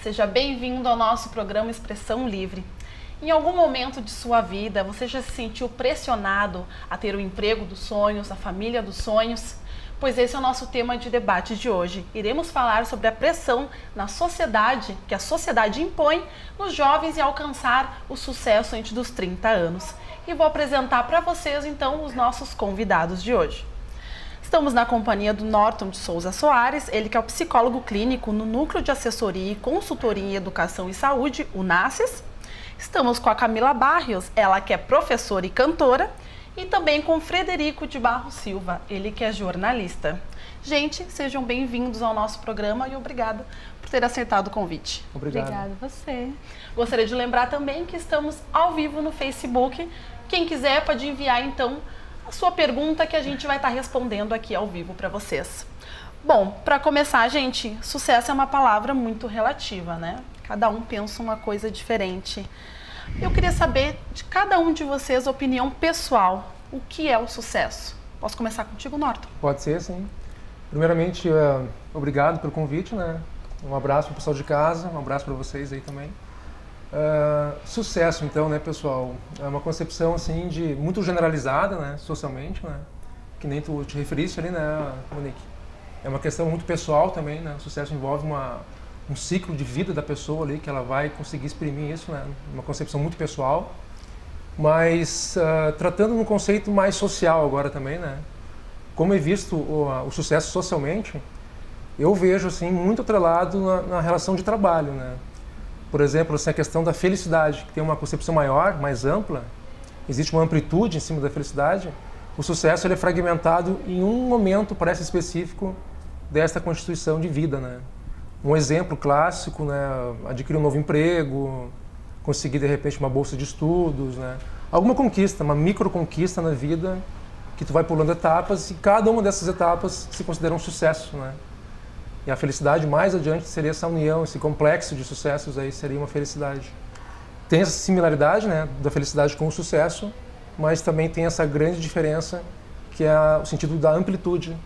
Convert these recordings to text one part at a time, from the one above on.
Seja bem-vindo ao nosso programa Expressão Livre. Em algum momento de sua vida, você já se sentiu pressionado a ter o emprego dos sonhos, a família dos sonhos? Pois esse é o nosso tema de debate de hoje. Iremos falar sobre a pressão na sociedade, que a sociedade impõe nos jovens em alcançar o sucesso antes dos 30 anos. E vou apresentar para vocês, então, os nossos convidados de hoje. Estamos na companhia do Norton de Souza Soares, ele que é o psicólogo clínico no Núcleo de Assessoria e Consultoria em Educação e Saúde, o NASCES. Estamos com a Camila Barrios, ela que é professora e cantora, e também com o Frederico de Barros Silva, ele que é jornalista. Gente, sejam bem-vindos ao nosso programa e obrigada por ter aceitado o convite. Obrigado. Obrigada a você. Gostaria de lembrar também que estamos ao vivo no Facebook. Quem quiser pode enviar, então, a sua pergunta que a gente vai estar respondendo aqui ao vivo para vocês. Bom, para começar, gente, sucesso é uma palavra muito relativa, né? Cada um pensa uma coisa diferente. Eu queria saber de cada um de vocês a opinião pessoal. O que é o sucesso? Posso começar contigo, Norton? Pode ser, sim. Primeiramente, obrigado pelo convite, né? Um abraço para o pessoal de casa, um abraço para vocês aí também. Sucesso, então, né, pessoal? É uma concepção, assim, muito generalizada, né, socialmente, né? Que nem tu te referiste ali, né, Monique? É uma questão muito pessoal também, né? O sucesso envolve um ciclo de vida da pessoa ali, que ela vai conseguir exprimir isso, né? Uma concepção muito pessoal. Mas tratando num conceito mais social agora também, né? Como é visto o sucesso socialmente, eu vejo, assim, muito atrelado na relação de trabalho, né? Por exemplo, assim, a questão da felicidade, que tem uma concepção maior, mais ampla, existe uma amplitude em cima da felicidade. O sucesso ele é fragmentado em um momento, parece específico, desta constituição de vida, né? Um exemplo clássico, né? Adquirir um novo emprego, conseguir de repente uma bolsa de estudos, né? Alguma conquista, uma micro conquista na vida, que tu vai pulando etapas e cada uma dessas etapas se considera um sucesso, né? E a felicidade mais adiante seria essa união, esse complexo de sucessos aí seria uma felicidade. Tem essa similaridade, né, da felicidade com o sucesso, mas também tem essa grande diferença que é o sentido da amplitude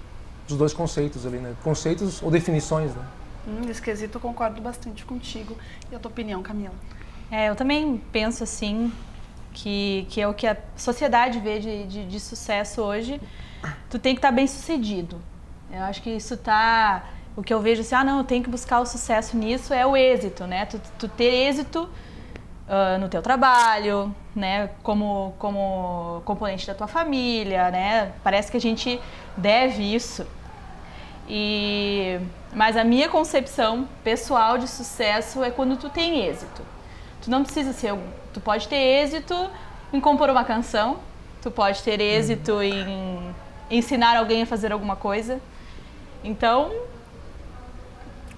dos dois conceitos ali, né? Conceitos ou definições, né? Nesse quesito eu concordo bastante contigo. E a tua opinião, Camila? Eu também penso assim, que é o que a sociedade vê de sucesso hoje. Tu tem que estar bem sucedido. Eu acho que isso tá... O que eu vejo assim, não, eu tenho que buscar o sucesso nisso, é o êxito, né? Tu ter êxito no teu trabalho, né? Como componente da tua família, né? Parece que a gente deve isso. Mas a minha concepção pessoal de sucesso é quando tu tem êxito. Tu não precisa ser... Tu pode ter êxito em compor uma canção, tu pode ter êxito em ensinar alguém a fazer alguma coisa. Então...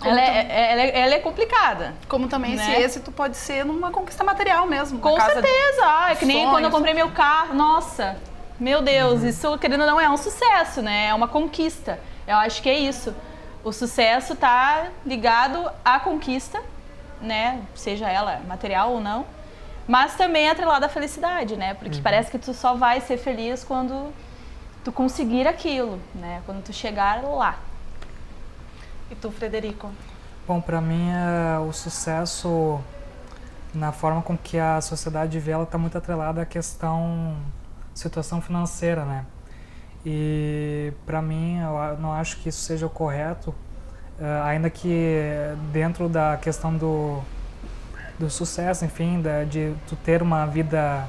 Ela é complicada. Como também, né? Esse êxito pode ser numa conquista material mesmo. Com certeza. É que nem quando eu comprei meu carro. Nossa, meu Deus, isso, querendo ou não, é um sucesso, né? É uma conquista. Eu acho que é isso. O sucesso tá ligado à conquista, né? Seja ela material ou não. Mas também é atrelado à felicidade, né? Porque parece que tu só vai ser feliz quando tu conseguir aquilo, né? Quando tu chegar lá. E tu, Frederico? Bom, para mim, o sucesso, na forma com que a sociedade vê, ela está muito atrelada à situação financeira, né? E, para mim, eu não acho que isso seja o correto, ainda que dentro da questão do sucesso, enfim, de tu ter uma vida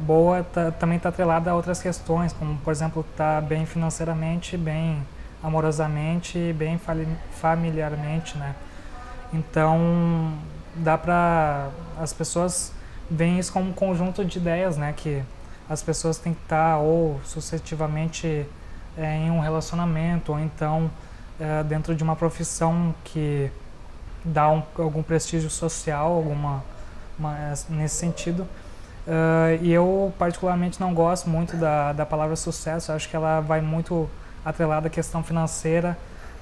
boa, também está atrelada a outras questões, como, por exemplo, estar bem financeiramente, bem amorosamente, bem familiarmente, né? Então, dá para as pessoas veem isso como um conjunto de ideias, né? Que as pessoas têm que estar ou sucessivamente em um relacionamento, ou então dentro de uma profissão que dá algum prestígio social, nesse sentido. E eu particularmente não gosto muito da palavra sucesso. Eu acho que ela vai muito atrelada à questão financeira,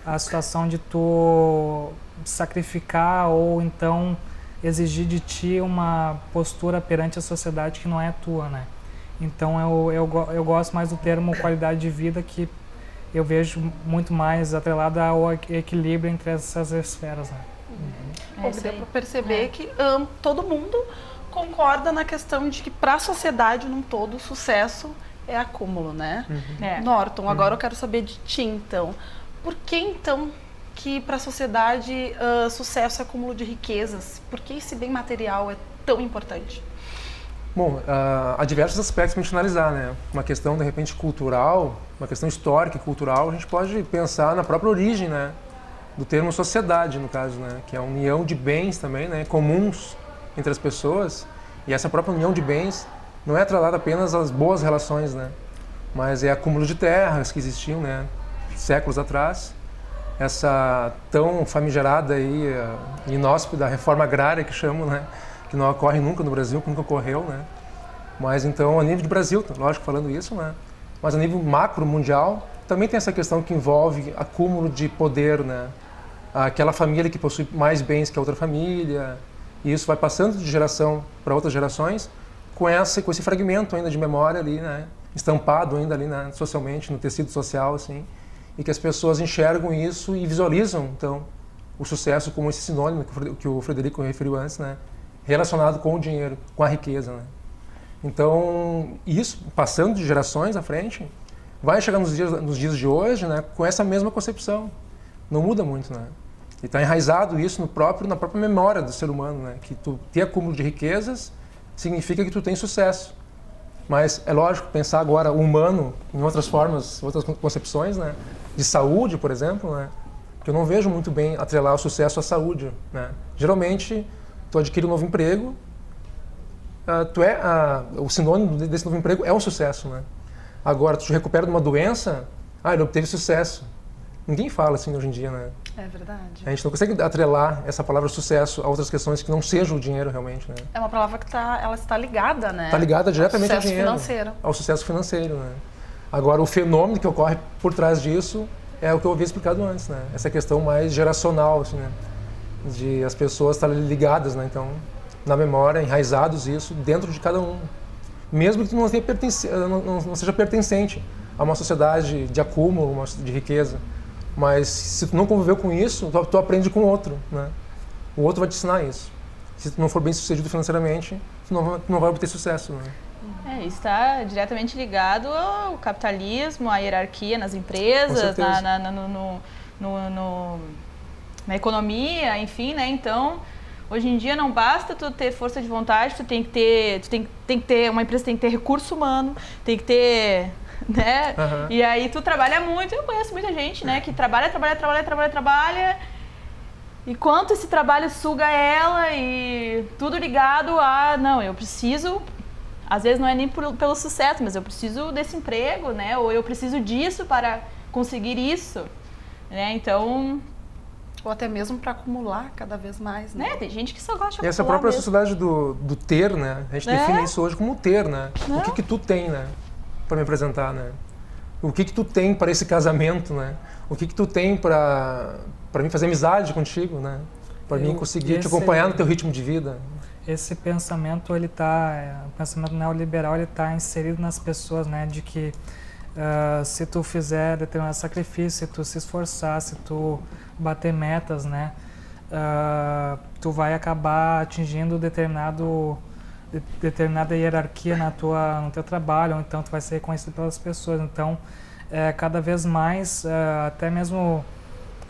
a situação de tu sacrificar ou então exigir de ti uma postura perante a sociedade que não é tua, né? Então eu gosto mais do termo qualidade de vida, que eu vejo muito mais atrelada ao equilíbrio entre essas esferas, né? Bom, isso deu aí. para perceber que todo mundo concorda na questão de que para a sociedade num todo o sucesso é acúmulo, né? É. Norton, agora eu quero saber de ti, então. Por que, então, que para a sociedade sucesso é acúmulo de riquezas? Por que esse bem material é tão importante? Bom, há diversos aspectos para a gente analisar, né? Uma questão, de repente, cultural, uma questão histórica e cultural, a gente pode pensar na própria origem, né? Do termo sociedade, no caso, né? Que é a união de bens também, né? Comuns entre as pessoas. E essa própria união de bens não é atrelada apenas às boas relações, né? Mas é acúmulo de terras que existiam, né? Séculos atrás. Essa tão famigerada e inóspita reforma agrária que chamam, né? Que não ocorre nunca no Brasil, que nunca ocorreu, né? Mas então, a nível de Brasil, lógico, falando isso, né? Mas a nível macro, mundial, também tem essa questão que envolve acúmulo de poder, né? Aquela família que possui mais bens que a outra família, e isso vai passando de geração para outras gerações com esse fragmento ainda de memória ali, né? Estampado ainda ali, né? Socialmente, no tecido social, assim, e que as pessoas enxergam isso e visualizam, então, o sucesso como esse sinônimo que o Frederico referiu antes, né? Relacionado com o dinheiro, com a riqueza, né? Então, isso, passando de gerações à frente, vai chegar nos dias de hoje, né, com essa mesma concepção. Não muda muito, né? E está enraizado isso na própria memória do ser humano, né? Que tu ter acúmulo de riquezas significa que tu tem sucesso. Mas é lógico, pensar agora o humano em outras formas, outras concepções, né? De saúde, por exemplo, né? Que eu não vejo muito bem atrelar o sucesso à saúde, né? Geralmente, tu adquire um novo emprego, o sinônimo desse novo emprego é um sucesso, né? Agora, tu te recupera de uma doença, ele obteve sucesso. Ninguém fala assim hoje em dia, né? É verdade. A gente não consegue atrelar essa palavra sucesso a outras questões que não sejam o dinheiro realmente, né? É uma palavra que ela está ligada, né? Está ligada diretamente ao dinheiro. Financeiro. Ao sucesso financeiro, né? Agora, o fenômeno que ocorre por trás disso é o que eu havia explicado antes, né? Essa questão mais geracional, assim, né? De as pessoas estarem ligadas, né? Então, na memória, enraizados isso dentro de cada um. Mesmo que tu não seja pertencente a uma sociedade de acúmulo, de riqueza. Mas se tu não conviveu com isso, tu aprende com o outro, né? O outro vai te ensinar isso. Se tu não for bem sucedido financeiramente, tu não vai obter sucesso, né? Isso está diretamente ligado ao capitalismo, à hierarquia nas empresas, na economia, enfim, né? Então, hoje em dia não basta tu ter força de vontade, tem que ter, uma empresa tem que ter recurso humano, tem que ter, né? Uhum. E aí tu trabalha muito, eu conheço muita gente, né? Que trabalha, e quanto esse trabalho suga ela e tudo ligado a, não, eu preciso, às vezes não é nem pelo sucesso, mas eu preciso desse emprego, né? Ou eu preciso disso para conseguir isso, né? Então... Ou até mesmo para acumular cada vez mais, né? Tem gente que só gosta de acumular. E essa própria mesmo. sociedade do ter, né? A gente define isso hoje como ter, né? O que tu tem, né? Para me apresentar, né? O que tu tem para esse casamento, né? O que tu tem para mim fazer amizade contigo, né? Para mim conseguir te acompanhar no teu ritmo de vida. Esse pensamento, o pensamento neoliberal, ele está inserido nas pessoas, né? De que se tu fizer determinado sacrifício, se tu se esforçar, se tu bater metas, né? Tu vai acabar atingindo determinada hierarquia no teu trabalho, ou então tu vai ser reconhecido pelas pessoas. Então, cada vez mais, até mesmo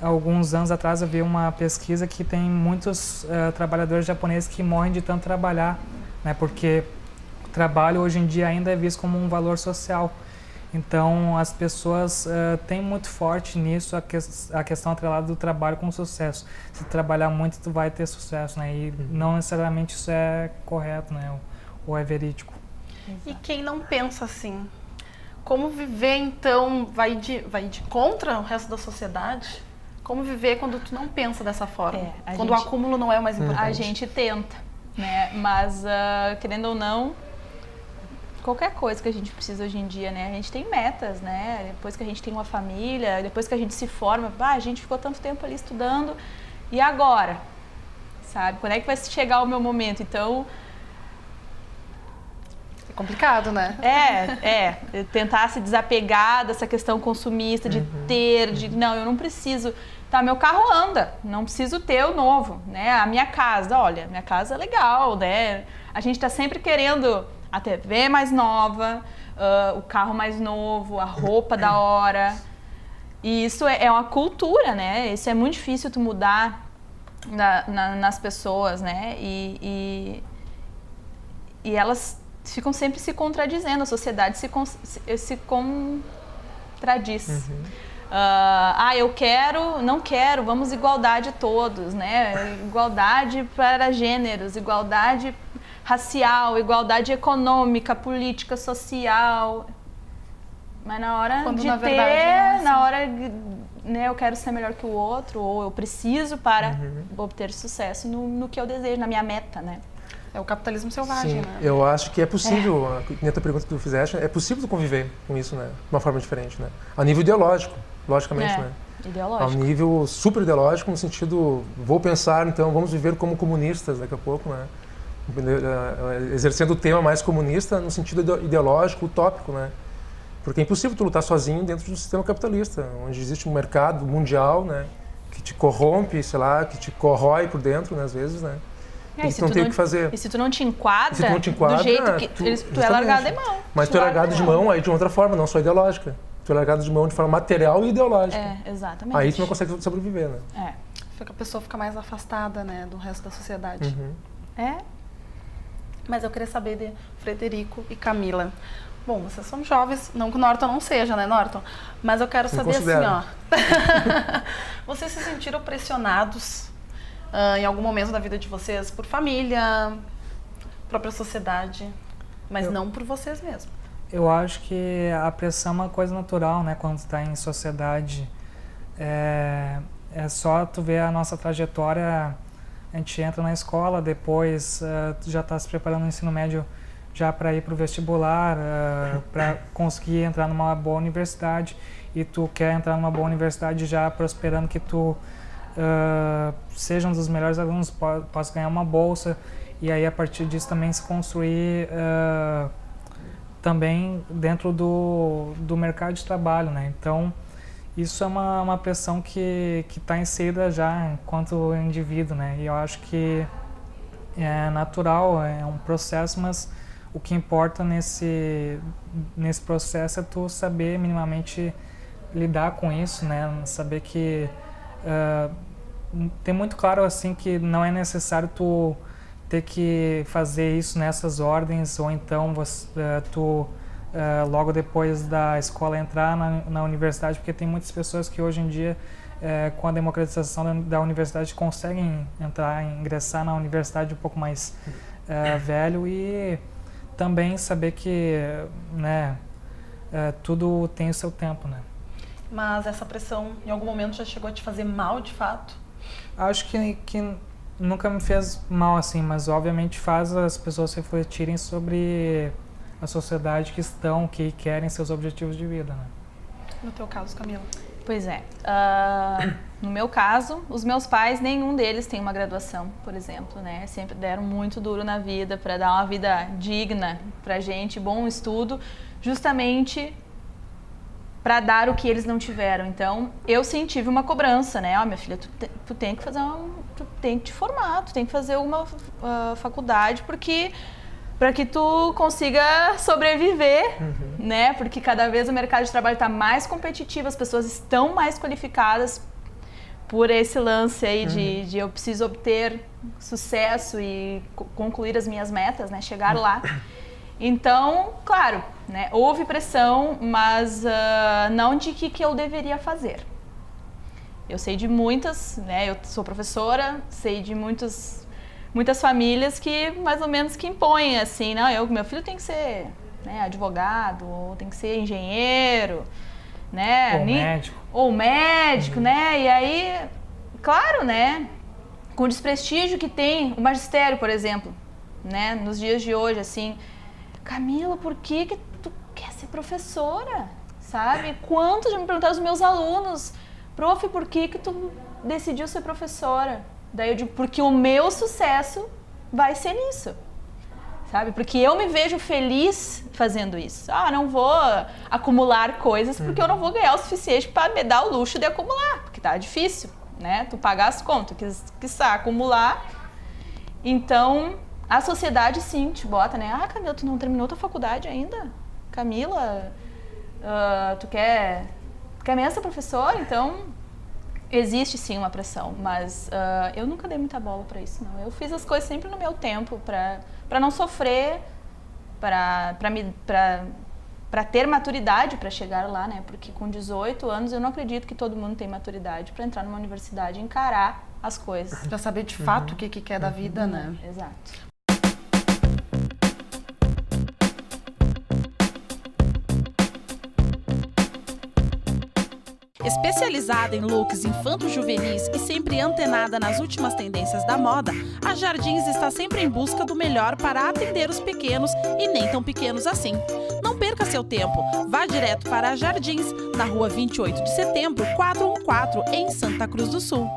alguns anos atrás eu vi uma pesquisa que tem muitos trabalhadores japoneses que morrem de tanto trabalhar, né? Porque o trabalho hoje em dia ainda é visto como um valor social. Então, as pessoas têm muito forte nisso a questão atrelada do trabalho com o sucesso. Se trabalhar muito, tu vai ter sucesso, né? E não necessariamente isso é correto, né? Ou é verídico. E quem não pensa assim? Como viver, então, vai de contra o resto da sociedade? Como viver quando tu não pensa dessa forma? Quando o acúmulo não é o mais importante? A gente tenta, né? Mas, querendo ou não, qualquer coisa que a gente precisa hoje em dia, né? A gente tem metas, né? Depois que a gente tem uma família, depois que a gente se forma, a gente ficou tanto tempo ali estudando, e agora? Sabe? Quando é que vai chegar o meu momento? Então... É complicado, né? Tentar se desapegar dessa questão consumista de ter, não, eu não preciso. Tá, meu carro anda, não preciso ter o novo, né? A minha casa, olha, minha casa é legal, né? A gente tá sempre querendo a TV mais nova, o carro mais novo, a roupa da hora. E isso é uma cultura, né? Isso é muito difícil tu mudar nas pessoas, né? E elas ficam sempre se contradizendo, a sociedade se contradiz. Eu quero, não quero, vamos igualdade todos, né? Igualdade para gêneros, igualdade racial, igualdade econômica, política, social. Mas na hora Quando, de na ter, verdade, não é assim. na hora, né, eu quero ser melhor que o outro, ou eu preciso para obter sucesso no que eu desejo, na minha meta, né? É o capitalismo selvagem, Sim, né? eu acho que é possível, na tua pergunta que tu fizeste, é possível tu conviver com isso, né? De uma forma diferente, né? A nível ideológico, logicamente, né? Ideológico. Ao nível super ideológico, no sentido, vou pensar, então, vamos viver como comunistas daqui a pouco, né? Exercendo o tema mais comunista no sentido ideológico, utópico, né? Porque é impossível tu lutar sozinho dentro do sistema capitalista, onde existe um mercado mundial, né? Que te corrompe, sei lá, que te corrói por dentro, né? Às vezes, né? E tu não tem o que fazer. E se tu não te enquadra, se tu não te enquadra, do jeito que tu é largado de mão. Mas tu é largado de mão aí de outra forma, não só ideológica. Tu é largado de mão de forma material e ideológica. Exatamente. Aí tu não consegue sobreviver, né? A pessoa fica mais afastada, né, do resto da sociedade. Mas eu queria saber de Frederico e Camila. Bom, vocês são jovens, não que o Norton não seja, né, Norton? Mas eu quero saber assim, ó. Vocês se sentiram pressionados em algum momento da vida de vocês por família, própria sociedade, mas não por vocês mesmos? Eu acho que a pressão é uma coisa natural, né? Quando tu tá em sociedade, é só tu ver a nossa trajetória. A gente entra na escola, depois tu já está se preparando no ensino médio já para ir para o vestibular, para conseguir entrar numa boa universidade, e tu quer entrar numa boa universidade já prosperando que tu seja um dos melhores alunos, possa ganhar uma bolsa, e aí a partir disso também se construir também dentro do mercado de trabalho, né? Então isso é uma pressão que está inserida já enquanto indivíduo, né? E eu acho que é natural, é um processo, mas o que importa nesse processo é tu saber minimamente lidar com isso, né? Saber que tem muito claro assim que não é necessário tu ter que fazer isso nessas ordens, ou então tu logo depois da escola entrar na universidade, porque tem muitas pessoas que hoje em dia, com a democratização da universidade, conseguem ingressar na universidade um pouco mais velho, e também saber que, né, tudo tem o seu tempo, né? Mas essa pressão, em algum momento, já chegou a te fazer mal, de fato? Acho que nunca me fez mal, assim, mas obviamente faz as pessoas refletirem sobre a sociedade que querem seus objetivos de vida, né? No teu caso, Camila? Pois é. No meu caso, os meus pais, nenhum deles tem uma graduação, por exemplo, né? Sempre deram muito duro na vida para dar uma vida digna pra gente, bom estudo, justamente para dar o que eles não tiveram. Então, eu sim tive uma cobrança, né? Minha filha, tu tem que fazer tu tem que te formar, tu tem que fazer uma faculdade, porque para que tu consiga sobreviver, né? Porque cada vez o mercado de trabalho está mais competitivo, as pessoas estão mais qualificadas por esse lance aí de eu preciso obter sucesso e concluir as minhas metas, né? Chegar lá. Então, claro, né? Houve pressão, mas não de que eu deveria fazer. Eu sei de muitas, né? Eu sou professora, sei de muitas famílias que mais ou menos que impõem assim, não, meu filho tem que ser, né, advogado, ou tem que ser engenheiro, né, ou médico, né? E aí, claro, né, com o desprestígio que tem o magistério, por exemplo, né, nos dias de hoje, assim, Camila, por que tu quer ser professora, sabe? Quantos já me perguntaram os meus alunos, prof, por que tu decidiu ser professora? Daí eu digo, porque o meu sucesso vai ser nisso, sabe? Porque eu me vejo feliz fazendo isso. Não vou acumular coisas porque eu não vou ganhar o suficiente para me dar o luxo de acumular, porque tá difícil, né? Tu pagar as contas, quiçá acumular. Então, a sociedade sim te bota, né? Ah, Camila, tu não terminou tua faculdade ainda? Camila, tu quer mesmo ser professor? Então, existe sim uma pressão, mas eu nunca dei muita bola para isso, não. Eu fiz as coisas sempre no meu tempo, para não sofrer, para ter maturidade para chegar lá, né? Porque com 18 anos eu não acredito que todo mundo tem maturidade para entrar numa universidade e encarar as coisas. Pra saber de fato o que quer da vida, né? Exato. Especializada em looks infanto-juvenis e sempre antenada nas últimas tendências da moda, a Jardins está sempre em busca do melhor para atender os pequenos e nem tão pequenos assim. Não perca seu tempo, vá direto para a Jardins, na rua 28 de setembro, 414, em Santa Cruz do Sul.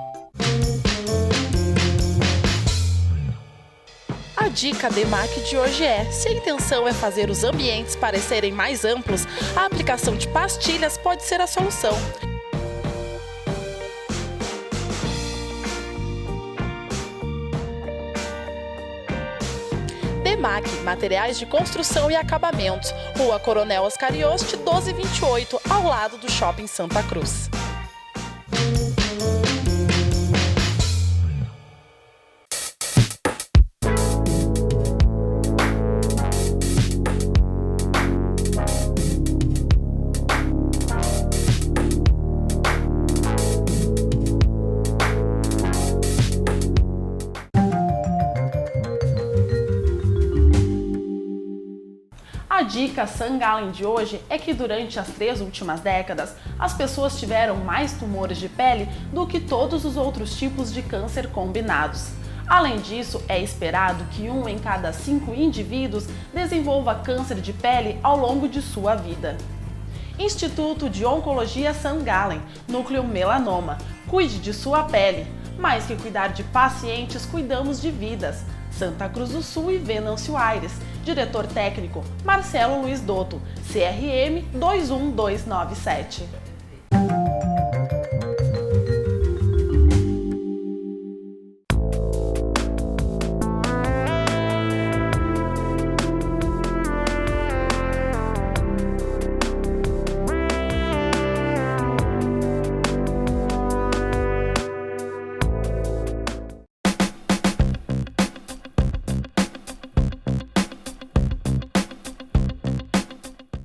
A dica DEMAC de hoje é: se a intenção é fazer os ambientes parecerem mais amplos, a aplicação de pastilhas pode ser a solução. DEMAC, materiais de construção e acabamentos, Rua Coronel Ascarioste, 1228, ao lado do Shopping Santa Cruz. A dica St. Gallen de hoje é que durante as 3 últimas décadas, as pessoas tiveram mais tumores de pele do que todos os outros tipos de câncer combinados. Além disso, é esperado que 1 em cada 5 indivíduos desenvolva câncer de pele ao longo de sua vida. Instituto de Oncologia St. Gallen, Núcleo Melanoma. Cuide de sua pele. Mais que cuidar de pacientes, cuidamos de vidas. Santa Cruz do Sul e Venâncio Aires. Diretor técnico, Marcelo Luiz Dotto, CRM 21297.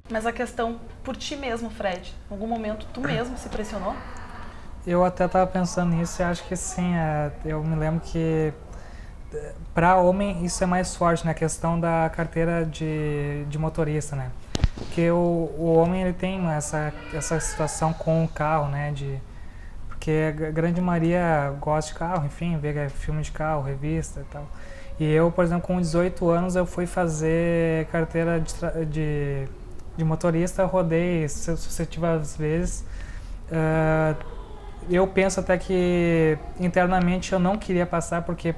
Mas a questão por ti mesmo, Fred, em algum momento tu mesmo se pressionou? Eu até estava pensando nisso e acho que sim. Eu me lembro que para homem isso é mais forte, né? A questão da carteira de motorista, né? Porque o homem ele tem essa situação com o carro, né? Porque a grande maioria gosta de carro, enfim, vê filme de carro, revista e tal. E eu, por exemplo, com 18 anos eu fui fazer carteira de motorista, rodei sucessivas vezes. Eu penso até que internamente eu não queria passar porque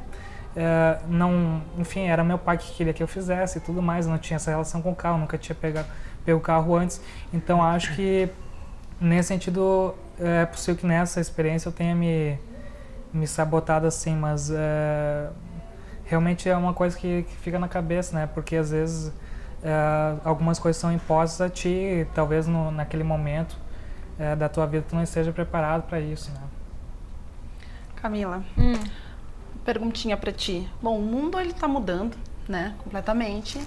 enfim, era meu pai que queria que eu fizesse e tudo mais, não tinha essa relação com o carro, nunca tinha pego o carro antes, então acho que nesse sentido é possível que nessa experiência eu tenha me sabotado assim, mas realmente é uma coisa que fica na cabeça, né, porque às vezes algumas coisas são impostas a ti e talvez naquele momento da tua vida tu não esteja preparado para isso, né? Camila, perguntinha para ti. Bom, o mundo ele tá mudando, né, completamente,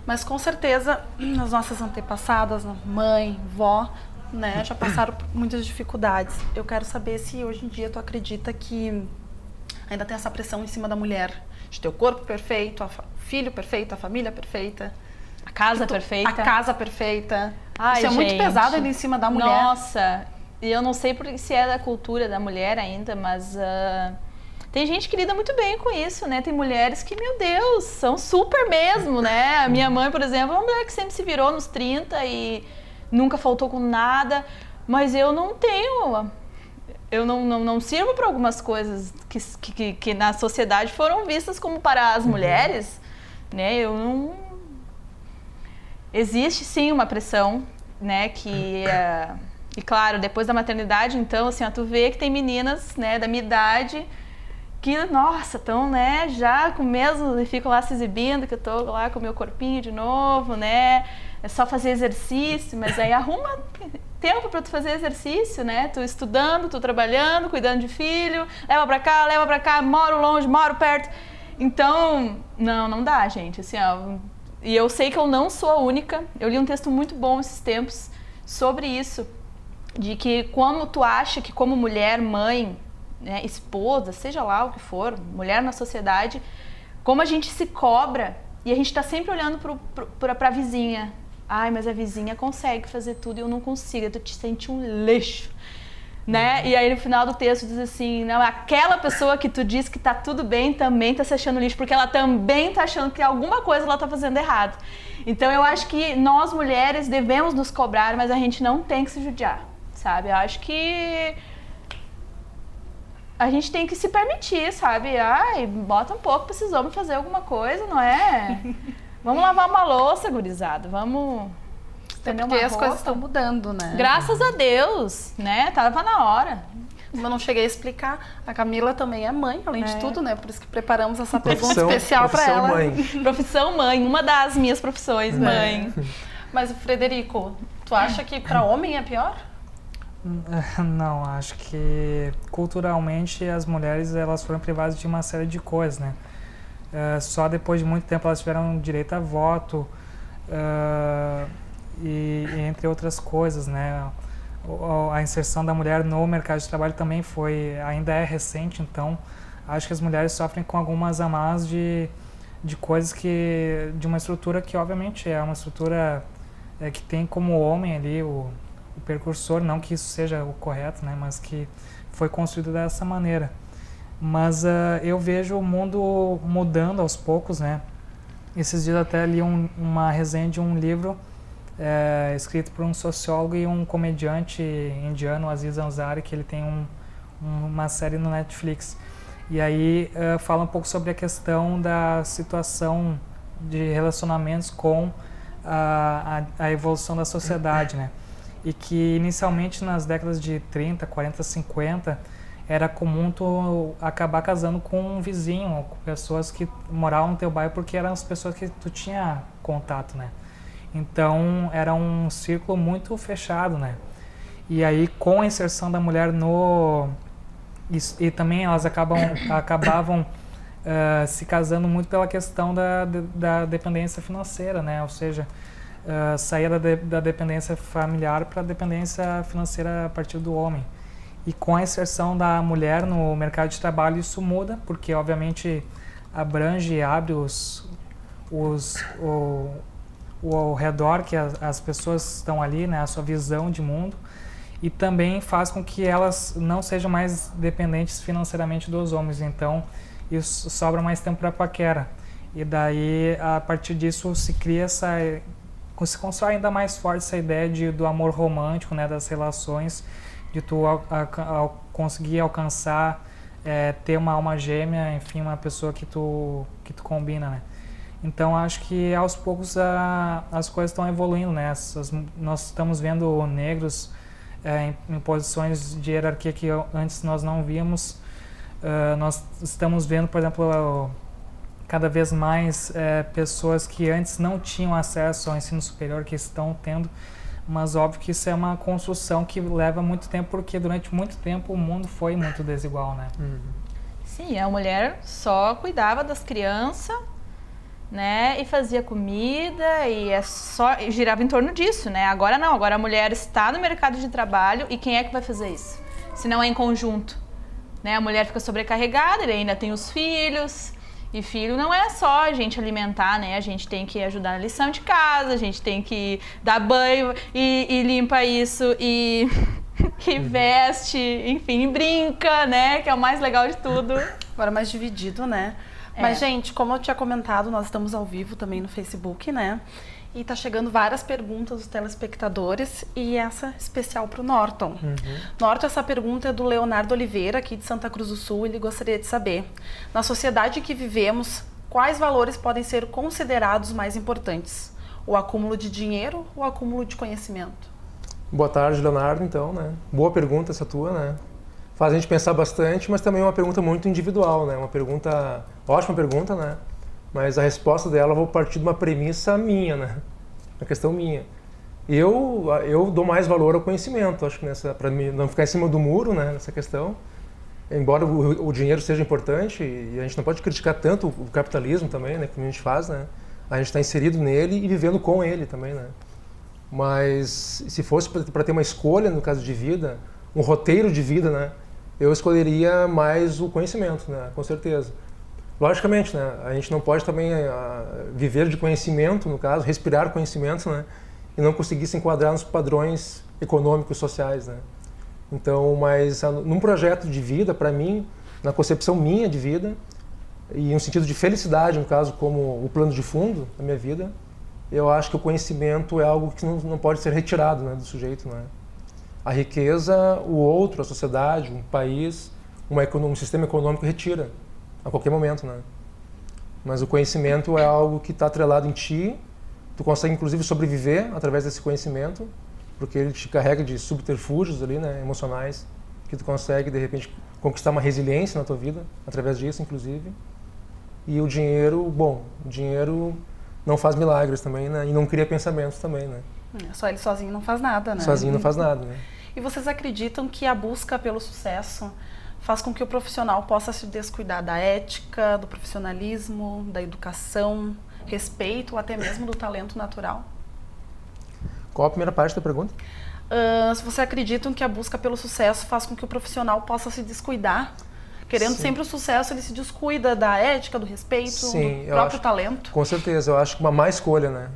mas com certeza as nossas antepassadas, mãe, vó, né, já passaram por muitas dificuldades. Eu quero saber se hoje em dia tu acredita que ainda tem essa pressão em cima da mulher, de ter o corpo perfeito, filho perfeito, a família perfeita. A casa perfeita. A casa perfeita. Ai, isso é muito pesado ainda em cima da mulher. Nossa, e eu não sei se é da cultura da mulher ainda, mas tem gente que lida muito bem com isso, né? Tem mulheres que, meu Deus, são super mesmo, né? A minha mãe, por exemplo, é uma mulher que sempre se virou nos 30 e nunca faltou com nada, mas eu não tenho... Eu não sirvo para algumas coisas que na sociedade foram vistas como para as mulheres, né? Eu não... Existe sim uma pressão, né, que E claro, depois da maternidade, então, assim, ó, tu vê que tem meninas, né, da minha idade que, nossa, estão, né, já com mesmo, e ficam lá se exibindo, que eu tô lá com o meu corpinho de novo, né, é só fazer exercício, mas aí arruma tempo para tu fazer exercício, né, tu estudando, tu trabalhando, cuidando de filho, leva pra cá, moro longe, moro perto, então, não dá, gente, assim, ó, e eu sei que eu não sou a única, eu li um texto muito bom esses tempos sobre isso, de que como tu acha que como mulher, mãe, né, esposa, seja lá o que for, mulher na sociedade, como a gente se cobra e a gente está sempre olhando para a vizinha. Ai, mas a vizinha consegue fazer tudo e eu não consigo, tu te sente um lixo, né? E aí no final do texto diz assim, não, aquela pessoa que tu diz que tá tudo bem também tá se achando lixo, porque ela também tá achando que alguma coisa ela tá fazendo errado. Então eu acho que nós mulheres devemos nos cobrar, mas a gente não tem que se judiar, sabe? Eu acho que a gente tem que se permitir, sabe? Ai, bota um pouco pra esses homens fazer alguma coisa, não é? Vamos lavar uma louça, gurizada. Vamos estender uma Porque as roupa. coisas estão mudando, né? Graças a Deus, né? Tava na hora. Como eu não cheguei a explicar, a Camila também é mãe, além de tudo, né? Por isso que preparamos essa pergunta Profissão- especial para profissão ela. mãe. Profissão mãe, uma das minhas profissões, mãe. Mas, Frederico, tu acha que para homem é pior? Não, acho que culturalmente as mulheres elas foram privadas de uma série de coisas, né? Só depois de muito tempo elas tiveram direito a voto e entre outras coisas, né? A inserção da mulher no mercado de trabalho também ainda é recente, então acho que as mulheres sofrem com algumas amarras de coisas de uma estrutura que obviamente é uma estrutura que tem como homem ali o precursor, não que isso seja o correto, né, mas que foi construído dessa maneira. Mas eu vejo o mundo mudando aos poucos, né? Esses dias até li uma resenha de um livro escrito por um sociólogo e um comediante indiano, Aziz Ansari, que ele tem uma série no Netflix. E aí fala um pouco sobre a questão da situação de relacionamentos com a evolução da sociedade, né? E que inicialmente nas décadas de 30, 40, 50 era comum tu acabar casando com um vizinho ou com pessoas que moravam no teu bairro porque eram as pessoas que tu tinha contato, né? Então era um círculo muito fechado, né? E aí com a inserção da mulher e também elas acabavam se casando muito pela questão da dependência financeira, né? Ou seja, saía da dependência familiar para a dependência financeira a partir do homem. E com a inserção da mulher no mercado de trabalho isso muda, porque obviamente abrange e abre o redor que as pessoas estão ali, né, a sua visão de mundo, e também faz com que elas não sejam mais dependentes financeiramente dos homens. Então isso sobra mais tempo para paquera. E daí a partir disso se constrói ainda mais forte essa ideia do amor romântico, né, das relações, de tu conseguir alcançar, ter uma alma gêmea, enfim, uma pessoa que tu combina, né? Então acho que aos poucos as coisas estão evoluindo, né? Nós estamos vendo negros em posições de hierarquia que antes nós não víamos. Nós estamos vendo, por exemplo, cada vez mais pessoas que antes não tinham acesso ao ensino superior, que estão tendo, mas óbvio que isso é uma construção que leva muito tempo, porque durante muito tempo o mundo foi muito desigual, né? Sim, a mulher só cuidava das crianças, né, e fazia comida e girava em torno disso, né? Agora não, agora a mulher está no mercado de trabalho e quem é que vai fazer isso? Se não é em conjunto, né? A mulher fica sobrecarregada, ele ainda tem os filhos. E filho não é só a gente alimentar, né? A gente tem que ajudar na lição de casa, a gente tem que dar banho e limpa isso e veste, enfim, brinca, né? Que é o mais legal de tudo. Agora mais dividido, né? Mas, gente, como eu tinha comentado, nós estamos ao vivo também no Facebook, né? E tá chegando várias perguntas dos telespectadores e essa especial pro Norton. Norton, essa pergunta é do Leonardo Oliveira, aqui de Santa Cruz do Sul. Ele gostaria de saber, na sociedade em que vivemos, quais valores podem ser considerados mais importantes? O acúmulo de dinheiro ou o acúmulo de conhecimento? Boa tarde, Leonardo, então, né? Boa pergunta essa tua, né? Faz a gente pensar bastante, mas também é uma pergunta muito individual, né? Ótima pergunta, né? Mas a resposta dela eu vou partir de uma premissa minha, né? Uma questão minha. Eu dou mais valor ao conhecimento, acho que para não ficar em cima do muro, né? Nessa questão. Embora o dinheiro seja importante, e a gente não pode criticar tanto o capitalismo também, né? Como a gente faz, né? A gente está inserido nele e vivendo com ele também, né? Mas se fosse para ter uma escolha, no caso de vida, um roteiro de vida, né? Eu escolheria mais o conhecimento, né? Com certeza. Logicamente, né? A gente não pode também viver de conhecimento, no caso, respirar conhecimento, né? E não conseguir se enquadrar nos padrões econômicos, sociais, né? Então, mas num projeto de vida, para mim, na concepção minha de vida, e um sentido de felicidade, no caso, como o plano de fundo da minha vida, eu acho que o conhecimento é algo que não pode ser retirado, né, do sujeito, né? A riqueza, o outro, a sociedade, um país, um sistema econômico retira a qualquer momento, né? Mas o conhecimento é algo que está atrelado em ti, tu consegue inclusive sobreviver através desse conhecimento, porque ele te carrega de subterfúgios ali, né, emocionais, que tu consegue de repente conquistar uma resiliência na tua vida através disso, inclusive. E o dinheiro não faz milagres também, né? E não cria pensamentos também, né? Só ele sozinho não faz nada, né? Sozinho não faz nada, né? E vocês acreditam que a busca pelo sucesso faz com que o profissional possa se descuidar da ética, do profissionalismo, da educação, respeito ou até mesmo do talento natural? Qual a primeira parte da pergunta? Se vocês acreditam que a busca pelo sucesso faz com que o profissional possa se descuidar, querendo sempre o sucesso, ele se descuida da ética, do respeito, do próprio talento? Com certeza, eu acho que uma má escolha, né?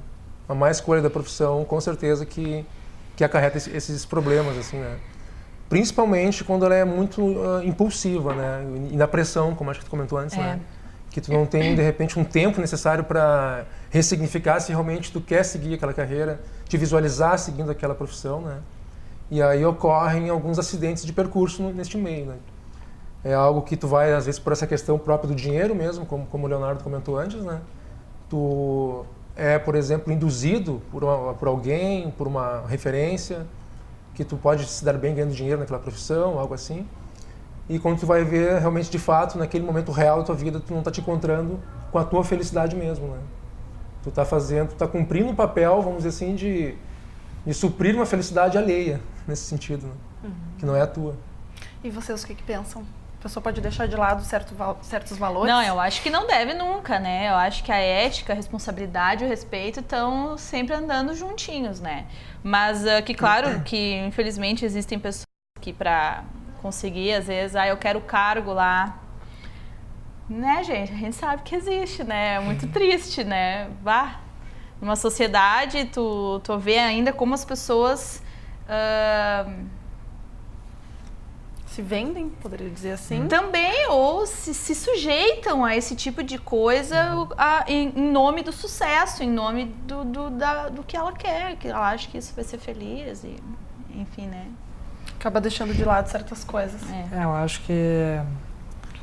Uma má escolha da profissão, com certeza que acarreta esses problemas, assim, né? Principalmente quando ela é muito impulsiva, né? E na pressão, como acho que tu comentou antes, né? Que tu não tem, de repente, um tempo necessário para ressignificar se realmente tu quer seguir aquela carreira, te visualizar seguindo aquela profissão, né? E aí ocorrem alguns acidentes de percurso neste meio, né? É algo que tu vai, às vezes, por essa questão própria do dinheiro mesmo, como o Leonardo comentou antes, né? Tu é, por exemplo, induzido por alguém, por uma referência, que tu pode se dar bem ganhando dinheiro naquela profissão, algo assim. E quando tu vai ver, realmente, de fato, naquele momento real da tua vida, tu não tá te encontrando com a tua felicidade mesmo, né? Tu tá cumprindo um papel, vamos dizer assim, de suprir uma felicidade alheia, nesse sentido, né? Que não é a tua. E vocês, o que pensam? A pessoa pode deixar de lado certos valores? Não, eu acho que não deve nunca, né? Eu acho que a ética, a responsabilidade e o respeito estão sempre andando juntinhos, né? Mas que claro que infelizmente existem pessoas que para conseguir, às vezes, eu quero cargo lá. Né, gente? A gente sabe que existe, né? É muito triste, né? Numa sociedade, tu vê ainda como as pessoas se vendem, poderia dizer assim. Também, ou se sujeitam a esse tipo de coisa em nome do sucesso, em nome do que ela quer, que ela acha que isso vai ser feliz, e, enfim, né? Acaba deixando de lado certas coisas. Eu acho que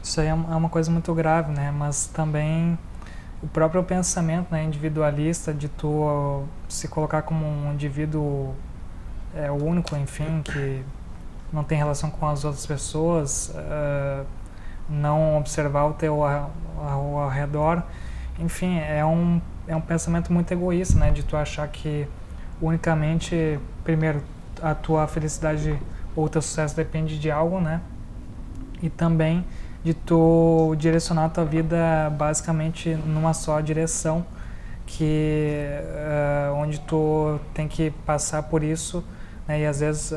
isso aí é uma coisa muito grave, né? Mas também o próprio pensamento, né, individualista, de tu se colocar como um indivíduo único, enfim, que não tem relação com as outras pessoas, não observar o teu ao redor, enfim, é um pensamento muito egoísta, né, de tu achar que unicamente, primeiro, a tua felicidade ou o teu sucesso depende de algo, né, e também de tu direcionar a tua vida basicamente numa só direção, onde tu tem que passar por isso, né, e às vezes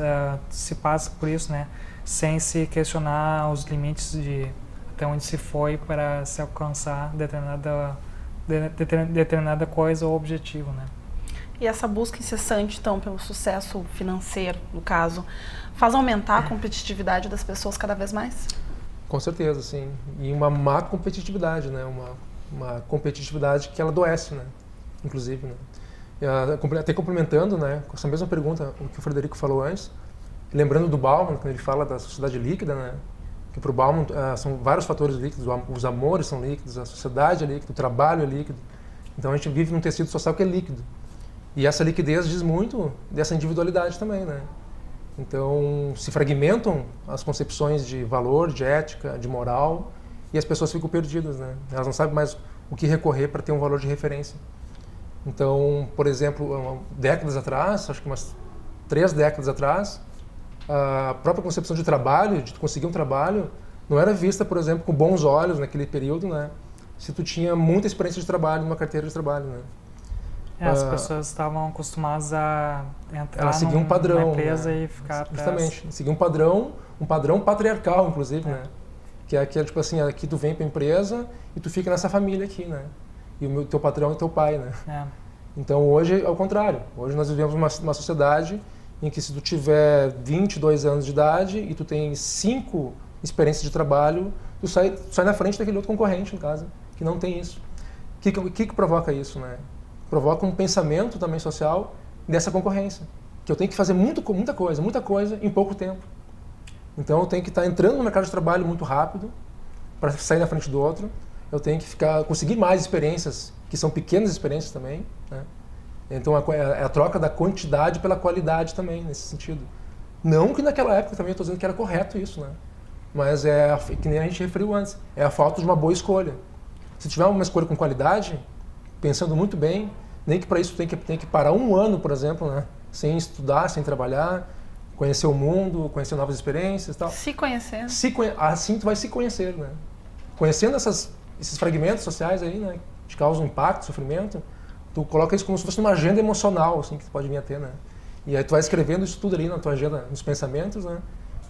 se passa por isso, né, sem se questionar os limites de até onde se foi para se alcançar determinada coisa ou objetivo, né. E essa busca incessante, então, pelo sucesso financeiro, no caso, faz aumentar a competitividade das pessoas cada vez mais? Com certeza, sim. E uma má competitividade, né, uma competitividade que ela adoece, né, inclusive, né. Até complementando, né, com essa mesma pergunta o que o Frederico falou antes, lembrando do Bauman, quando ele fala da sociedade líquida, né, que para o Bauman são vários fatores líquidos, os amores são líquidos, a sociedade é líquida, o trabalho é líquido. Então a gente vive num tecido social que é líquido. E essa liquidez diz muito dessa individualidade também, né? Então, se fragmentam as concepções de valor, de ética, de moral, e as pessoas ficam perdidas, né? Elas não sabem mais o que recorrer para ter um valor de referência. Então, por exemplo, décadas atrás, acho que umas 3 décadas atrás, a própria concepção de trabalho, de conseguir um trabalho, não era vista, por exemplo, com bons olhos naquele período, né? Se tu tinha muita experiência de trabalho numa carteira de trabalho, né? As pessoas estavam acostumadas a entrar um padrão, numa empresa, né? E ficar justamente, seguir um padrão patriarcal, inclusive, né? Que é aquele, tipo assim, aqui tu vem para a empresa e tu fica nessa família aqui, né? E o teu patrão é teu pai, né? Então hoje é o contrário. Hoje nós vivemos uma sociedade em que se tu tiver 22 anos de idade e tu tem 5 experiências de trabalho, tu sai na frente daquele outro concorrente, em casa, que não tem isso. O que provoca isso, né? Provoca um pensamento também social dessa concorrência. Que eu tenho que fazer muita coisa em pouco tempo. Então eu tenho que estar entrando no mercado de trabalho muito rápido para sair na frente do outro. Eu tenho que conseguir mais experiências, que são pequenas experiências também, né? Então é a troca da quantidade pela qualidade também, nesse sentido. Não que naquela época também eu estou dizendo que era correto isso, né? Mas que nem a gente referiu antes, é a falta de uma boa escolha. Se tiver uma escolha com qualidade, pensando muito bem, nem que para isso tem que parar 1 ano, por exemplo, né? Sem estudar, sem trabalhar, conhecer o mundo, conhecer novas experiências e tal. Se conhecer. Assim tu vai se conhecer, né? Conhecendo esses fragmentos sociais aí, né? Que causam impacto, sofrimento, tu coloca isso como se fosse uma agenda emocional, assim, que tu pode vir a ter, né? E aí tu vai escrevendo isso tudo ali na tua agenda, nos pensamentos, né?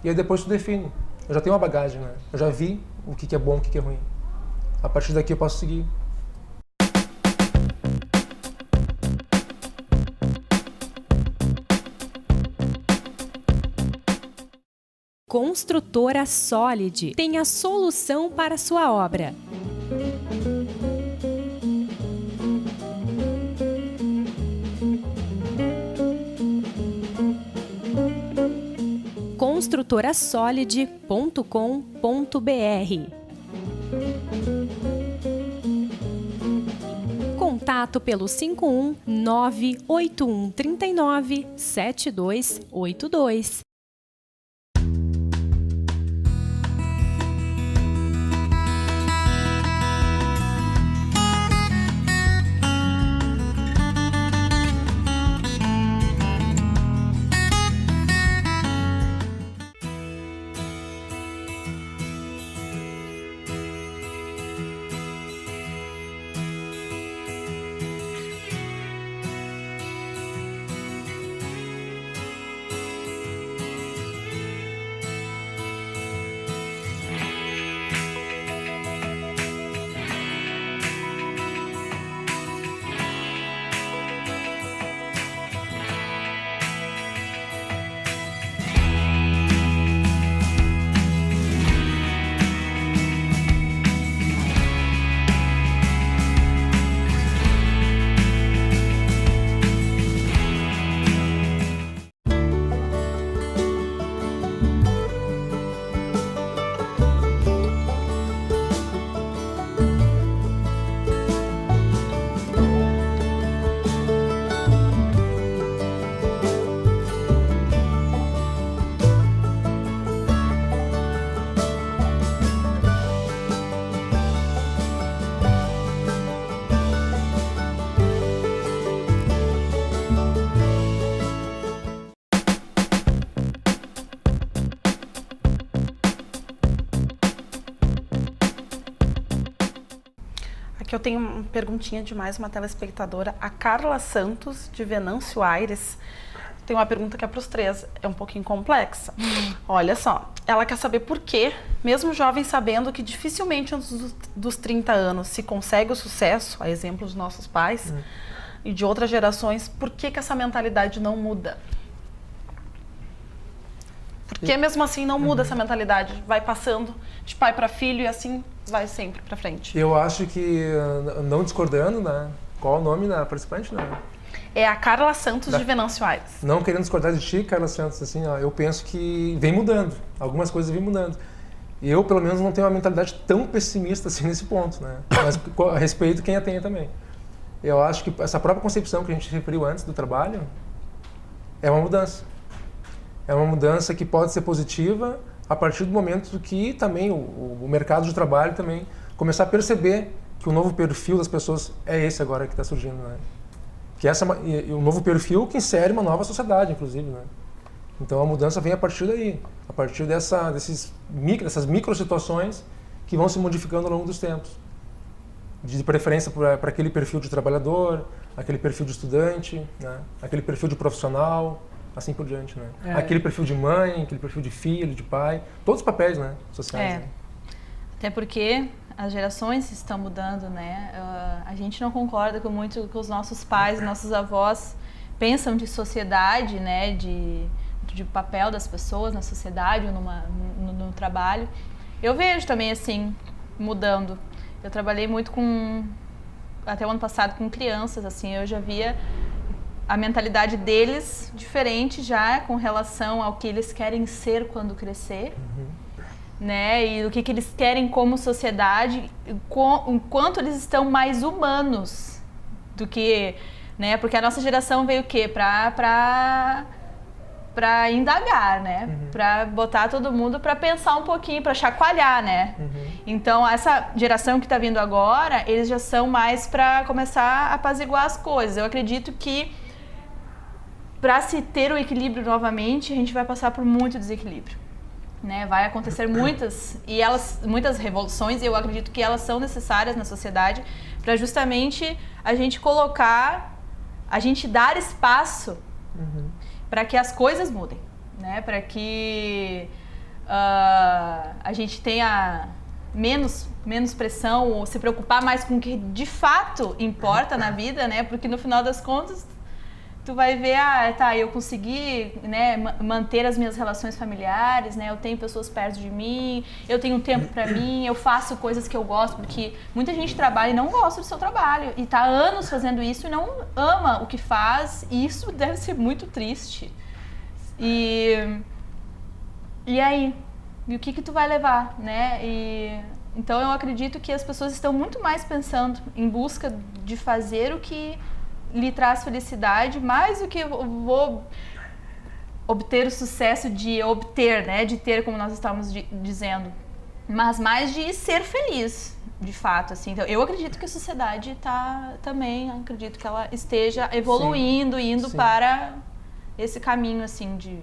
E aí depois tu define. Eu já tenho uma bagagem, né? Eu já vi o que é bom, o que é ruim. A partir daqui eu posso seguir. Construtora Solid tem a solução para sua obra. construtorasolid.com.br. Contato pelo 51 98139 7282. Aqui eu tenho uma perguntinha de mais uma telespectadora, a Carla Santos, de Venâncio Aires. Tem uma pergunta que é para os 3, é um pouquinho complexa. Olha só, ela quer saber por que, mesmo jovem sabendo que dificilmente antes dos 30 anos se consegue o sucesso, a exemplo dos nossos pais e de outras gerações, por que essa mentalidade não muda? Por que mesmo assim não muda essa mentalidade? Vai passando de pai para filho e assim vai sempre para frente. Eu acho que, não discordando, né? Qual é o nome da participante, né? É a Carla Santos, de Venâncio Aires. Não querendo discordar de ti, Carla Santos, assim, ó, eu penso que vem mudando. Algumas coisas vêm mudando. Eu, pelo menos, não tenho uma mentalidade tão pessimista assim nesse ponto, né? Mas respeito quem a tenha também. eu acho que essa própria concepção que a gente referiu antes do trabalho é uma mudança. É uma mudança que pode ser positiva a partir do momento que também o mercado de trabalho também começar a perceber que o novo perfil das pessoas é esse agora que está surgindo, né? Que e um novo perfil que insere uma nova sociedade, inclusive, né? Então a mudança vem a partir daí, a partir dessas micro situações que vão se modificando ao longo dos tempos. De preferência para aquele perfil de trabalhador, aquele perfil de estudante, né? Aquele perfil de profissional, assim por diante, né? Aquele perfil de mãe, aquele perfil de filho, de pai, todos os papéis, né, sociais. Né? Até porque as gerações estão mudando, né? A gente não concorda com muito que os nossos pais e nossos avós pensam de sociedade, né? De papel das pessoas na sociedade ou no trabalho. Eu vejo também assim, mudando. Eu trabalhei muito até o ano passado com crianças, assim, eu já via a mentalidade deles diferente já com relação ao que eles querem ser quando crescer, né? E o que eles querem como sociedade, enquanto eles estão mais humanos do que, né? Porque a nossa geração veio o quê? Para indagar, né? Para botar todo mundo para pensar um pouquinho, para chacoalhar, né? Então, essa geração que está vindo agora, eles já são mais para começar a apaziguar as coisas. Eu acredito que para se ter o equilíbrio novamente, a gente vai passar por muito desequilíbrio, né? Vai acontecer muitas revoluções, e eu acredito que elas são necessárias na sociedade para justamente a gente dar espaço para que as coisas mudem, né? Para que a gente tenha menos pressão ou se preocupar mais com o que de fato importa na vida, né? Porque no final das contas tu vai ver, eu consegui, né, manter as minhas relações familiares, né? Eu tenho pessoas perto de mim, eu tenho tempo para mim, eu faço coisas que eu gosto, porque muita gente trabalha e não gosta do seu trabalho e tá há anos fazendo isso e não ama o que faz, e isso deve ser muito triste. E aí, e o que tu vai levar, né? Então eu acredito que as pessoas estão muito mais pensando em busca de fazer o que lhe traz felicidade, mais do que eu vou obter o sucesso de obter, né? De ter, como nós estávamos dizendo, mas mais de ser feliz, de fato, assim. Então, eu acredito que a sociedade acredito que ela esteja evoluindo, indo para esse caminho, assim, de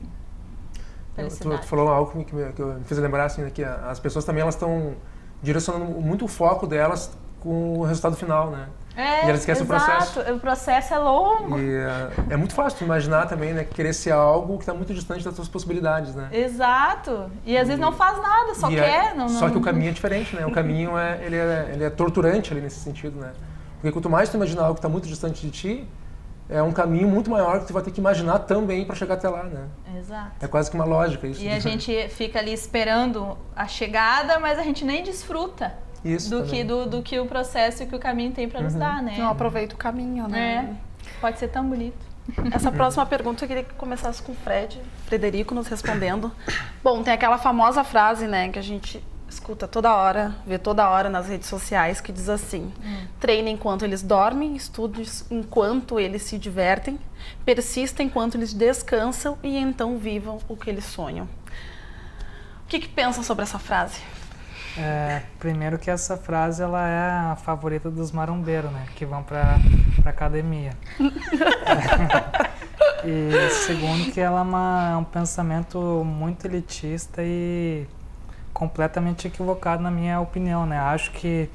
felicidade. Tu falou algo que me fez lembrar, assim, né, que as pessoas também elas estão direcionando muito o foco delas com o resultado final, né? E elas esquecem o processo. O processo é longo. E é muito fácil tu imaginar também, né, querer ser algo que está muito distante das tuas possibilidades, né? Exato. E às vezes não faz nada, só quer. Só que o caminho é diferente, né? O caminho ele é torturante ali nesse sentido, né? Porque quanto mais tu imaginar algo que está muito distante de ti, é um caminho muito maior que tu vai ter que imaginar também para chegar até lá, né? Exato. É quase que uma lógica isso. E a gente fica ali esperando a chegada, mas a gente nem desfruta. Isso do que o processo e que o caminho tem para nos dar, né? Não aproveita o caminho, né? Pode ser tão bonito. Essa próxima pergunta eu queria que começasse com o Frederico nos respondendo. Bom, tem aquela famosa frase, né, que a gente escuta toda hora, vê toda hora nas redes sociais, que diz assim: treine enquanto eles dormem, estude enquanto eles se divertem, persista enquanto eles descansam e então vivam o que eles sonham. O que pensa sobre essa frase? Primeiro que essa frase ela é a favorita dos marombeiros, né? Que vão pra academia. E segundo que ela é um pensamento muito elitista e completamente equivocado na minha opinião, né? Acho que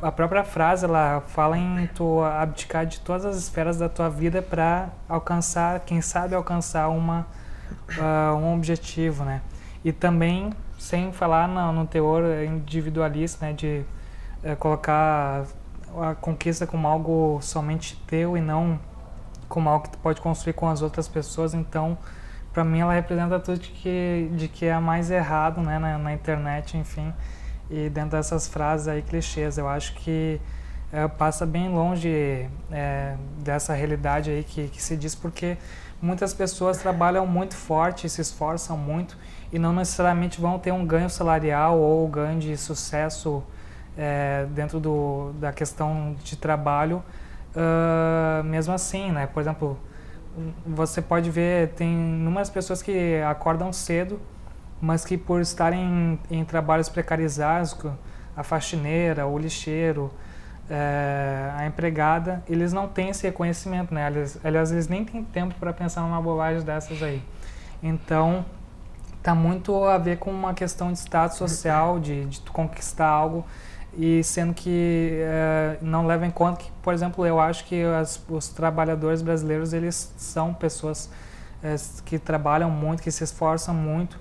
a própria frase ela fala em tu abdicar de todas as esferas da tua vida para alcançar, quem sabe alcançar um objetivo, né? E também sem falar no teor individualista, né, de colocar a conquista como algo somente teu e não como algo que tu pode construir com as outras pessoas. Então, para mim, ela representa tudo de que é mais errado, né, na internet, enfim, e dentro dessas frases aí clichês. Eu acho que passa bem longe dessa realidade aí que se diz, porque muitas pessoas trabalham muito forte, se esforçam muito e não necessariamente vão ter um ganho salarial ou ganho de sucesso dentro da questão de trabalho mesmo assim, né? Por exemplo, você pode ver, tem inúmeras pessoas que acordam cedo, mas que por estarem em trabalhos precarizados, a faxineira, o lixeiro, a empregada, eles não têm esse reconhecimento, né? Aliás, eles nem têm tempo para pensar numa bobagem dessas aí. Então, tá muito a ver com uma questão de status social, de tu conquistar algo, e sendo que não leva em conta que, por exemplo, eu acho que os trabalhadores brasileiros, eles são pessoas que trabalham muito, que se esforçam muito,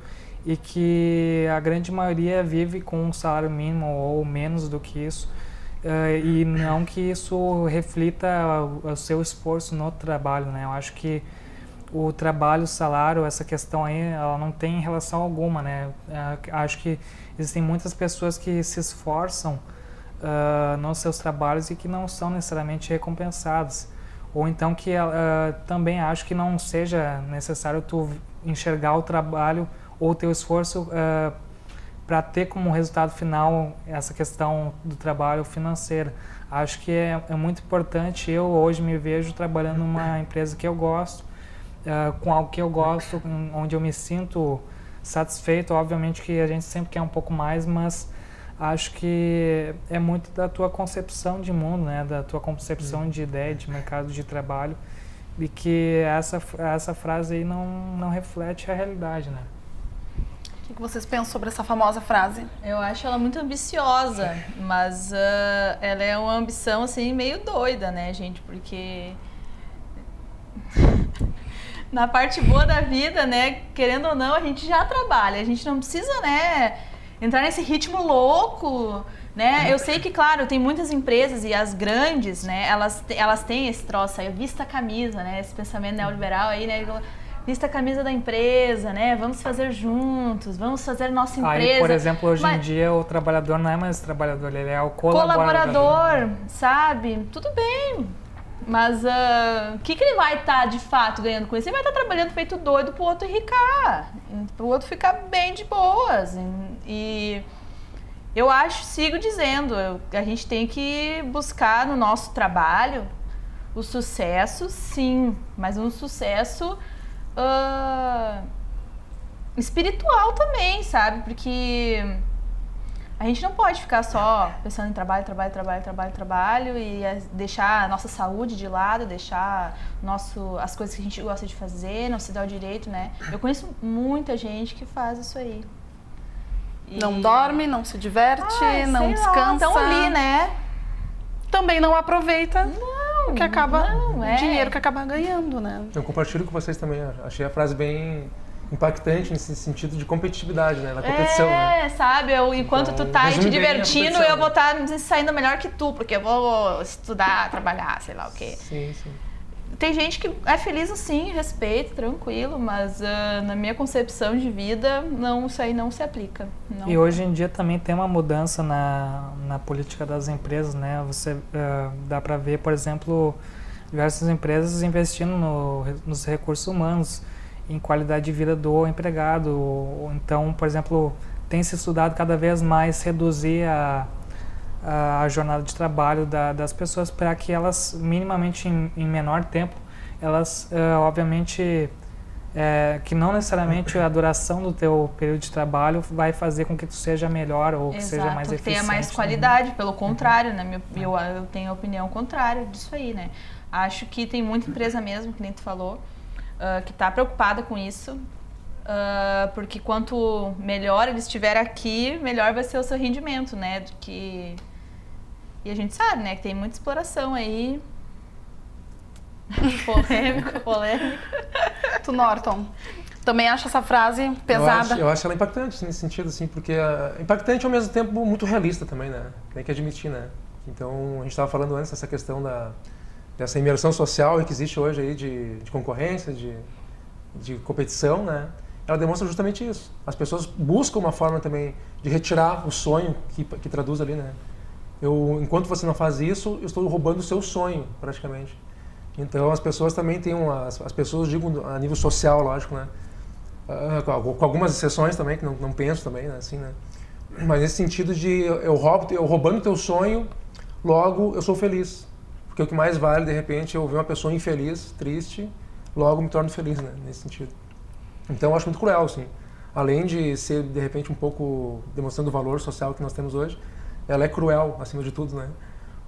e que a grande maioria vive com um salário mínimo ou menos do que isso, e não que isso reflita o seu esforço no trabalho, né? Eu acho que o trabalho, o salário, essa questão aí, ela não tem relação alguma, né? Acho que existem muitas pessoas que se esforçam nos seus trabalhos e que não são necessariamente recompensadas. Ou então que também acho que não seja necessário tu enxergar o trabalho ou o teu esforço para ter como resultado final essa questão do trabalho financeiro. Acho que é muito importante. Eu hoje me vejo trabalhando numa empresa que eu gosto, com algo que eu gosto, onde eu me sinto satisfeito. Obviamente que a gente sempre quer um pouco mais, mas acho que é muito da tua concepção de mundo, né? Da tua concepção de ideia, de mercado de trabalho, e que essa frase aí não reflete a realidade, né? O que vocês pensam sobre essa famosa frase? Eu acho ela muito ambiciosa, mas ela é uma ambição assim meio doida, né, gente? Porque na parte boa da vida, né, querendo ou não, a gente já trabalha, a gente não precisa, né, entrar nesse ritmo louco, né? Eu sei que, claro, tem muitas empresas e as grandes, né, elas têm esse troço aí, vista a camisa, né, esse pensamento neoliberal aí, né, vista a camisa da empresa, né, vamos fazer juntos, vamos fazer nossa empresa. Aí, por exemplo, hoje em dia o trabalhador não é mais o trabalhador, ele é o colaborador, sabe? Tudo bem. Mas o que ele vai estar de fato ganhando com isso? Ele vai estar trabalhando feito doido pro outro enricar, pro outro ficar bem de boas. E eu sigo dizendo, a gente tem que buscar no nosso trabalho o sucesso, sim, mas um sucesso espiritual também, sabe? Porque a gente não pode ficar só pensando em trabalho e deixar a nossa saúde de lado, deixar as coisas que a gente gosta de fazer, não se dar o direito, né? Eu conheço muita gente que faz isso aí. Não dorme, não se diverte, não descansa. Estão ali, né? Também não aproveita o que acaba, o dinheiro que acaba ganhando, né? Eu compartilho com vocês também, achei a frase bem impactante nesse sentido de competitividade, né? Da competição, né? Sabe? Enquanto tu tá aí te divertindo, eu vou estar saindo melhor que tu, porque eu vou estudar, trabalhar, sei lá o quê. Sim, sim. Tem gente que é feliz assim, respeito, tranquilo, mas na minha concepção de vida, isso aí não se aplica. Não. E hoje em dia também tem uma mudança na política das empresas, né? Você dá para ver, por exemplo, diversas empresas investindo nos recursos humanos, em qualidade de vida do empregado. Então, por exemplo, tem se estudado cada vez mais reduzir a jornada de trabalho das pessoas para que elas, minimamente em menor tempo, elas, obviamente, que não necessariamente a duração do teu período de trabalho vai fazer com que tu seja melhor ou que seja mais eficiente. Tenha mais qualidade, pelo contrário, né? Eu tenho a opinião contrária disso aí, né? Acho que tem muita empresa mesmo, que nem tu falou, que está preocupada com isso, porque quanto melhor ele estiver aqui, melhor vai ser o seu rendimento, né? E a gente sabe, né, que tem muita exploração aí. Polêmica. Tu, Norton, também acha essa frase pesada? Eu acho ela impactante nesse sentido, assim, porque impactante ao mesmo tempo muito realista também, né? Tem que admitir, né? Então, a gente estava falando antes dessa questão dessa imersão social que existe hoje aí de concorrência, de competição, né? Ela demonstra justamente isso. As pessoas buscam uma forma também de retirar o sonho que traduz ali, né? Enquanto você não faz isso, eu estou roubando o seu sonho, praticamente. Então, as pessoas também têm as pessoas, digo, a nível social, lógico, né? Com algumas exceções também, que não penso também, né? Assim, né? Mas nesse sentido de eu roubando o teu sonho, logo eu sou feliz. Porque o que mais vale, de repente, é eu ver uma pessoa infeliz, triste, logo me torno feliz, né? Nesse sentido. Então eu acho muito cruel, assim. Além de ser, de repente, um pouco demonstrando o valor social que nós temos hoje, ela é cruel, acima de tudo, né?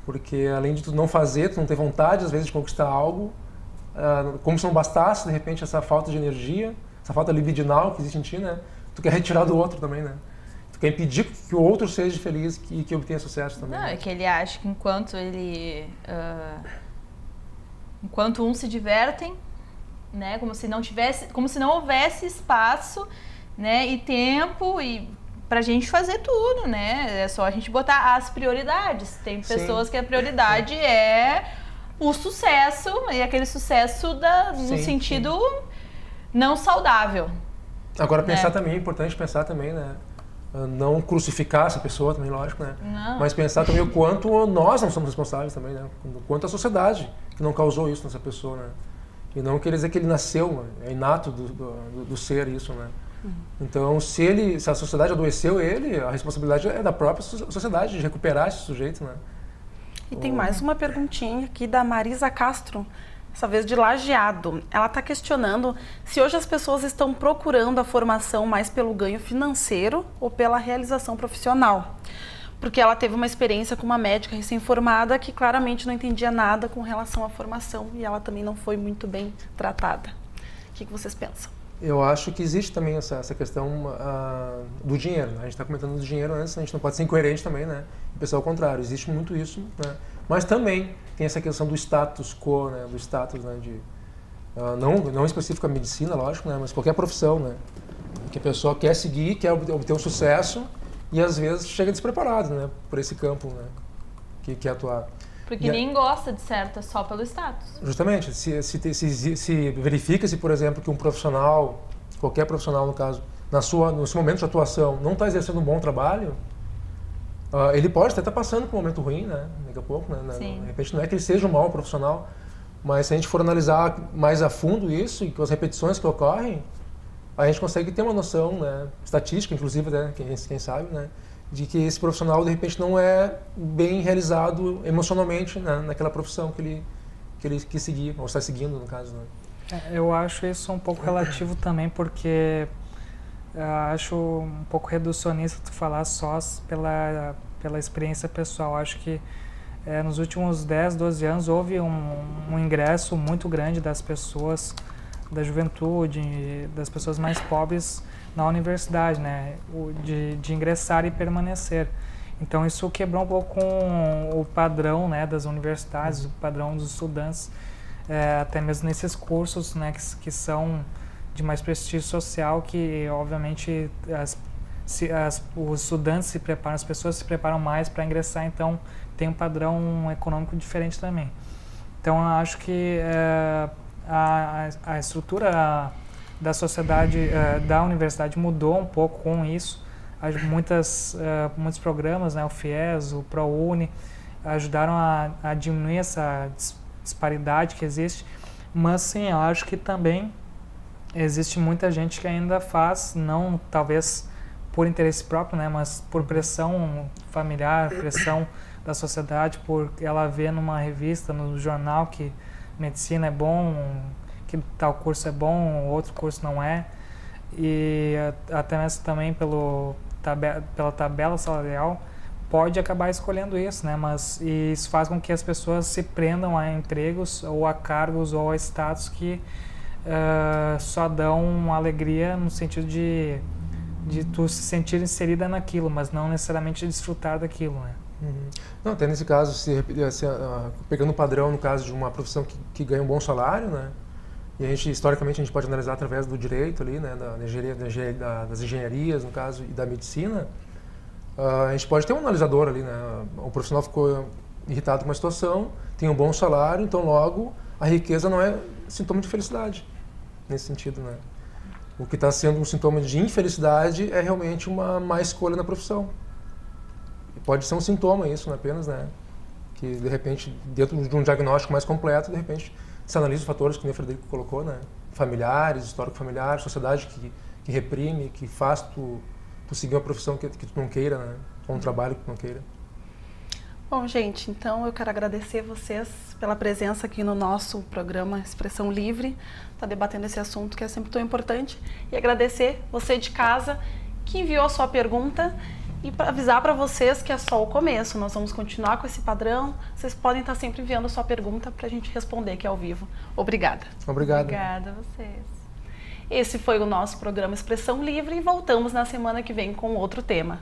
Porque além de tu não fazer, tu não ter vontade, às vezes, de conquistar algo, como se não bastasse, de repente, essa falta de energia, essa falta libidinal que existe em ti, né? Tu quer retirar do outro também, né? Tu quer impedir que o outro seja feliz e que obtenha sucesso também. Não, né? é que ele acha que enquanto uns se divertem, né, como se não houvesse espaço, né, e tempo e pra gente fazer tudo, né? É só a gente botar as prioridades. Tem pessoas que a prioridade é o sucesso, e aquele sucesso no sentido não saudável. Agora pensar também, é importante pensar também, né? Não crucificar essa pessoa também, lógico, né? Não. Mas pensar também o quanto nós não somos responsáveis também, né? O quanto a sociedade que não causou isso nessa pessoa, né? E não quer dizer que ele nasceu, é inato do ser isso, né? Então, se a sociedade adoeceu a responsabilidade é da própria sociedade de recuperar esse sujeito, né? E tem mais uma perguntinha aqui da Marisa Castro, dessa vez de Lajeado. Ela está questionando se hoje as pessoas estão procurando a formação mais pelo ganho financeiro ou pela realização profissional. Porque ela teve uma experiência com uma médica recém-formada que claramente não entendia nada com relação à formação e ela também não foi muito bem tratada. O que vocês pensam? Eu acho que existe também essa questão do dinheiro, né? A gente está comentando do dinheiro antes, a gente não pode ser incoerente também, né? E pensar ao contrário, existe muito isso, né? Mas também tem essa questão do status quo, né? Do status, né? Não específico a medicina, lógico, né? Mas qualquer profissão, né? Que a pessoa quer seguir, quer obter um sucesso e às vezes chega despreparado, né? Por esse campo, né? Que quer atuar. Porque nem gosta de certo, é só pelo status. Justamente, se verifica-se, por exemplo, que um profissional, qualquer profissional no caso, no seu momento de atuação, não está exercendo um bom trabalho, ele pode até estar passando por um momento ruim, né? Daqui a pouco, né? De repente não é que ele seja um mau profissional, mas se a gente for analisar mais a fundo isso e com as repetições que ocorrem, a gente consegue ter uma noção, né? Estatística, inclusive, né? Quem sabe, né? De que esse profissional, de repente, não é bem realizado emocionalmente, né, naquela profissão que ele quis seguir, ou está seguindo, no caso. Né? Eu acho isso um pouco relativo também, porque acho um pouco reducionista tu falar só pela experiência pessoal. Acho que nos últimos 10, 12 anos houve um ingresso muito grande das pessoas, da juventude, das pessoas mais pobres, na universidade, né, de ingressar e permanecer. Então isso quebrou um pouco com o padrão, né, das universidades, o padrão dos estudantes, até mesmo nesses cursos, né, que são de mais prestígio social, que obviamente os estudantes se preparam, as pessoas se preparam mais para ingressar, então tem um padrão econômico diferente também. Então eu acho que a estrutura da sociedade, da universidade mudou um pouco com isso. Muitos programas, né, o FIES, o ProUni, ajudaram a diminuir essa disparidade que existe. Mas sim, eu acho que também existe muita gente que ainda faz, não talvez por interesse próprio, né, mas por pressão familiar, pressão da sociedade, por ela ver numa revista, no jornal que medicina é bom, que tal curso é bom, outro curso não é, e até mesmo também pela tabela salarial pode acabar escolhendo isso, né? Mas isso faz com que as pessoas se prendam a empregos ou a cargos ou a status que só dão alegria no sentido de tu se sentir inserida naquilo, mas não necessariamente desfrutar daquilo, né? Não, até nesse caso, pegando um padrão no caso de uma profissão que ganha um bom salário, né? E historicamente, a gente pode analisar através do direito ali, né, das engenharias, no caso, e da medicina, a gente pode ter um analisador ali, né? O profissional ficou irritado com uma situação, tem um bom salário, então logo a riqueza não é sintoma de felicidade, nesse sentido, né? O que está sendo um sintoma de infelicidade é realmente uma má escolha na profissão. E pode ser um sintoma isso, não apenas, né? Que de repente, dentro de um diagnóstico mais completo, de repente se analisa os fatores que o Frederico colocou, né? Familiares, histórico familiar, sociedade que reprime, que faz tu seguir uma profissão que tu não queira, né? Ou um trabalho que tu não queira. Bom, gente, então eu quero agradecer vocês pela presença aqui no nosso programa Expressão Livre, tá debatendo esse assunto que é sempre tão importante, e agradecer você de casa que enviou a sua pergunta e para avisar para vocês que é só o começo, nós vamos continuar com esse padrão, vocês podem estar sempre enviando a sua pergunta para a gente responder aqui ao vivo. Obrigada. Obrigado. Obrigada a vocês. Esse foi o nosso programa Expressão Livre e voltamos na semana que vem com outro tema.